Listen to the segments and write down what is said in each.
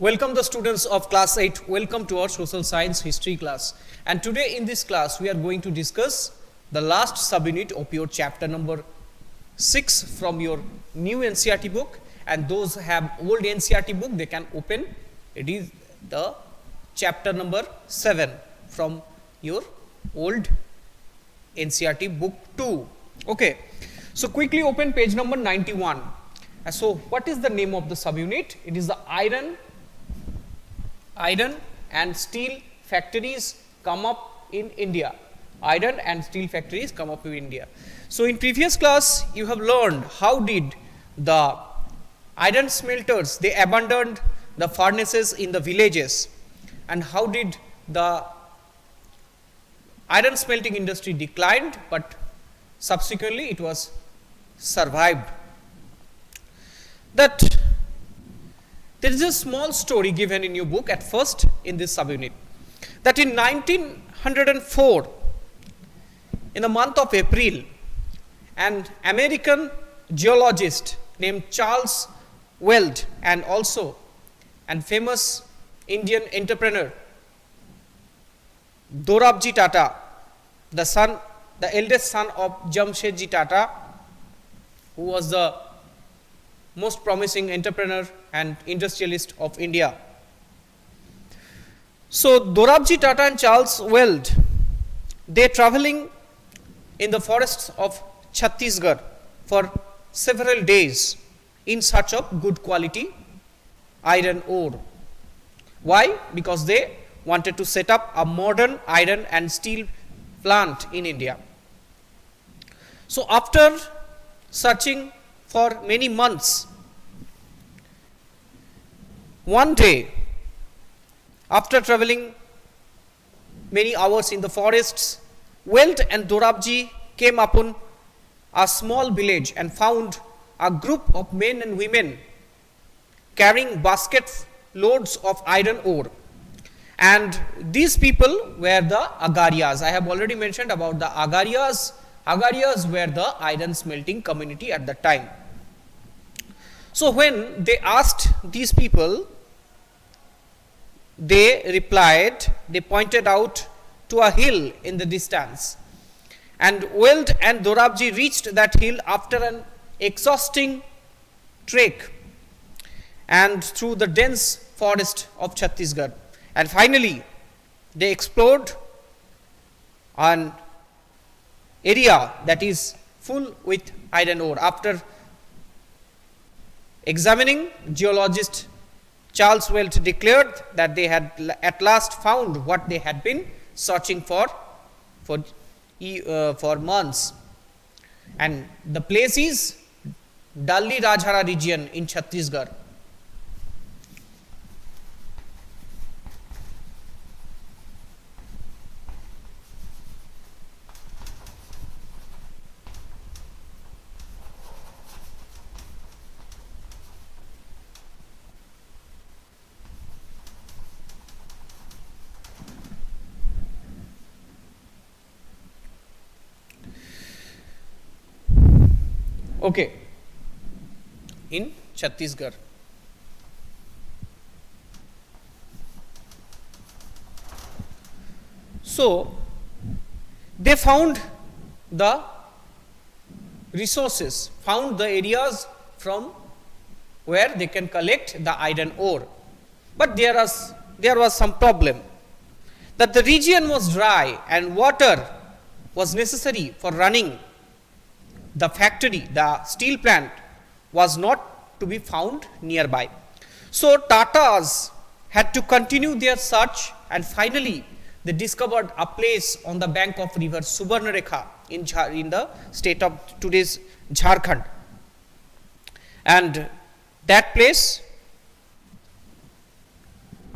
Welcome the students of class 8. Welcome to our social science history class. And today in this class we are going to discuss the last subunit of your chapter number 6 from your new NCERT book, and those have old NCERT book they can open. It is the chapter number 7 from your old NCERT book 2. Okay. So quickly open page number 91. So what is the name of the subunit? It is the iron and steel factories come up in India. Iron and steel factories come up in India. So in previous class you have learned how did the iron smelters they abandoned the furnaces in the villages, and how did the iron smelting industry declined, but subsequently it was survived. That there is a small story given in your book at first in this subunit, that in 1904, in the month of April, an American geologist named Charles Weld and also an famous Indian entrepreneur Dorabji Tata, the eldest son of Jamshedji Tata, who was the most promising entrepreneur and industrialist of India. So Dorabji Tata and Charles Weld, they traveling in the forests of Chhattisgarh for several days in search of good quality iron ore. Why? Because they wanted to set up a modern iron and steel plant in India. So after searching for many months, one day, after traveling many hours in the forests, Weld and Dorabji came upon a small village and found a group of men and women carrying basket loads of iron ore. And these people were the Agarias. I have already mentioned about the Agarias. Agarias were the iron smelting community at the time. So when they asked these people, they replied, they pointed out to a hill in the distance. And Weld and Dorabji reached that hill after an exhausting trek and through the dense forest of Chhattisgarh. And finally, they explored an area that is full with iron ore. After examining, geologist Charles Weld declared that they had at last found what they had been searching for months. And the place is Dalli Rajhara region in Chhattisgarh. Okay, in Chhattisgarh. So they found the resources, found the areas from where they can collect the iron ore. But there was some problem, that the region was dry and water was necessary for running the factory, the steel plant was not to be found nearby. So Tatas had to continue their search, and finally they discovered a place on the bank of river Subarnarekha in the state of today's Jharkhand. And that place,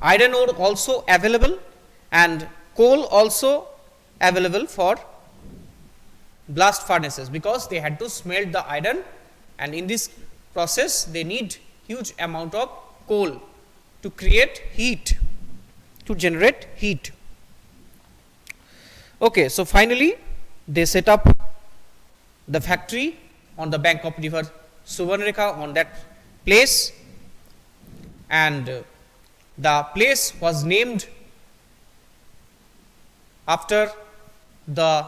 iron ore also available and coal also available for blast furnaces, because they had to smelt the iron, and in this process they need huge amount of coal to create heat, to generate heat. Okay, so finally they set up the factory on the bank of river Subarnarekha on that place, and The place was named after the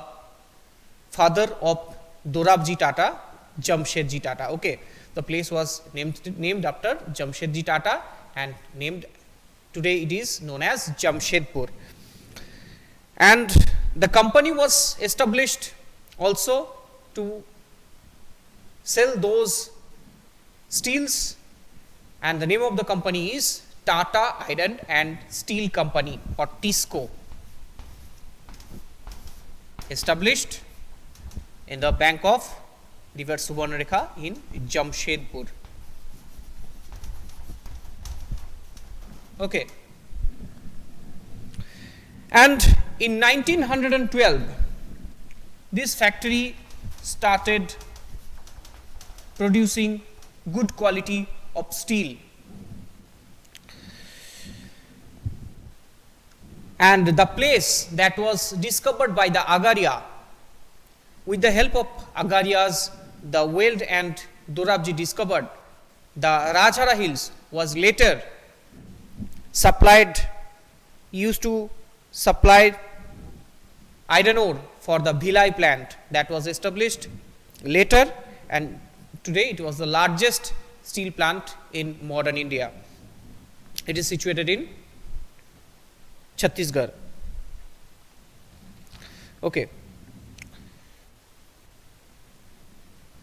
father of Dorabji Tata, Jamshedji Tata. Okay, the place was named after Jamshedji Tata, and named today it is known as Jamshedpur. And the company was established also to sell those steels, and the name of the company is Tata Iron and Steel Company, or TISCO, established in the bank of River Subarnarekha in Jamshedpur. Okay. And in 1912, this factory started producing good quality of steel. And the place that was discovered by the Agaria, with the help of Agarias, the Weld and Dorabji discovered the Rajhara Hills was later used to supply iron ore for the Viii plant that was established later, and today it was the largest steel plant in modern India. It is situated in Chhattisgarh. Okay.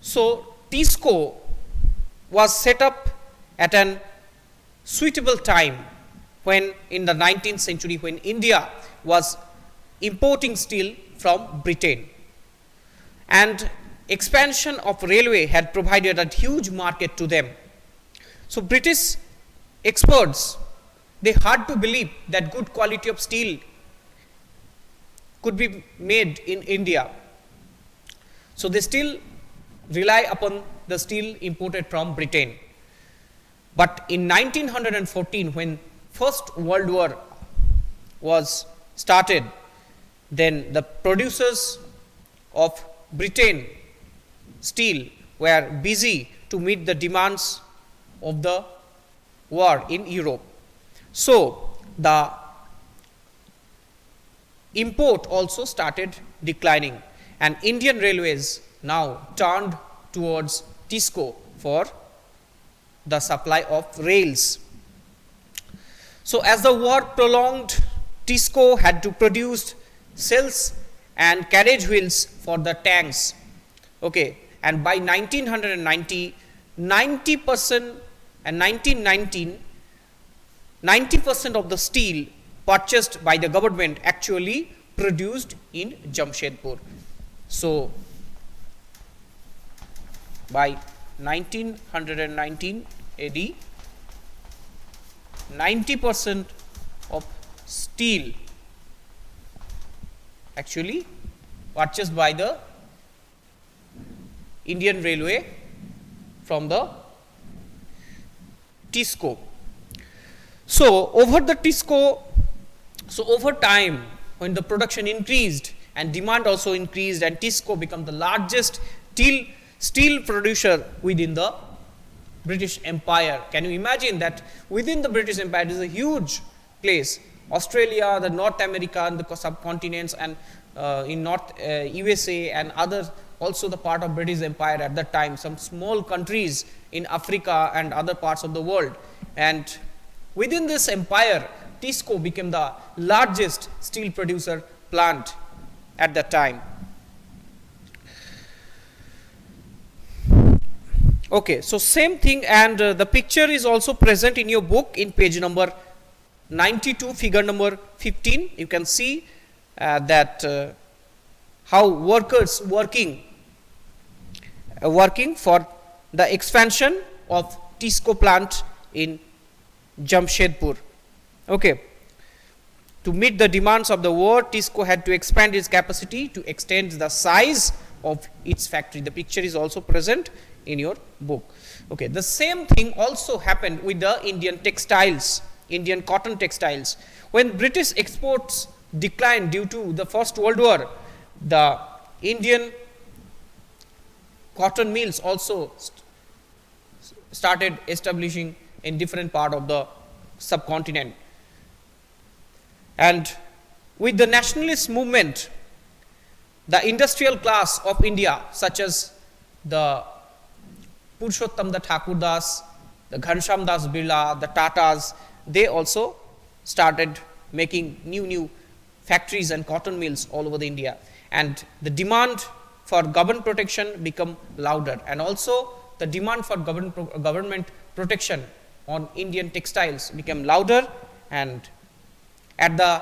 So TISCO was set up at an suitable time when in the 19th century, when India was importing steel from Britain, and expansion of railway had provided a huge market to them. So British experts, they had to believe that good quality of steel could be made in India. So they still rely upon the steel imported from Britain. But in 1914, when First World War was started, then the producers of Britain steel were busy to meet the demands of the war in Europe. So the import also started declining, and Indian Railways now turned towards TISCO for the supply of rails. So as the war prolonged, TISCO had to produce cells and carriage wheels for the tanks. Okay, and by 1990, 90% and 1919, 90% of the steel purchased by the government actually produced in Jamshedpur. So by 1919 AD, 90% of steel actually purchased by the Indian Railway from the TISCO. So over the TISCO, so over time, when the production increased and demand also increased, and TISCO became the largest steel producer within the British Empire. Can you imagine that within the British Empire it is a huge place? Australia, the North America and the subcontinents, and in North USA and other, also the part of British Empire at that time, some small countries in Africa and other parts of the world. And within this empire, TISCO became the largest steel producer plant at that time. Okay, so same thing, and the picture is also present in your book in page number 92, figure number 15. You can see that how workers working for the expansion of TISCO plant in Jamshedpur. Okay. To meet the demands of the war, TISCO had to expand its capacity to extend the size of its factory. The picture is also present in your book. Okay. The same thing also happened with the Indian textiles, Indian cotton textiles. When British exports declined due to the First World War, the Indian cotton mills also started establishing in different part of the subcontinent. And with the nationalist movement, the industrial class of India, such as the Purushottam Das Thakur Das, the Ghanshyam Das Birla, the Tatas, they also started making new factories and cotton mills all over the India, and the demand for government protection become louder, and also the demand for government protection on Indian textiles became louder. And at the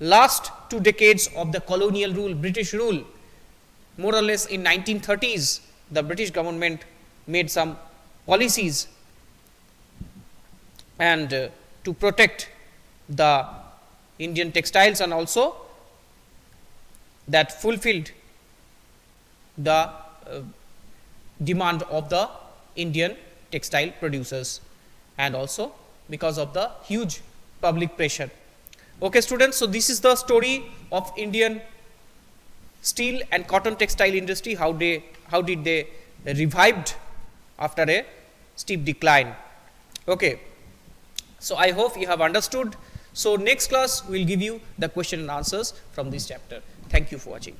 last 2 decades of the colonial rule, British rule, more or less in 1930s, the British government made some policies and to protect the Indian textiles, and also that fulfilled the demand of the Indian textile producers, and also because of the huge public pressure. Okay, students, so this is the story of Indian steel and cotton textile industry, how did they revived after a steep decline. Okay, so I hope you have understood. So next class we will give you the question and answers from this chapter. Thank you for watching.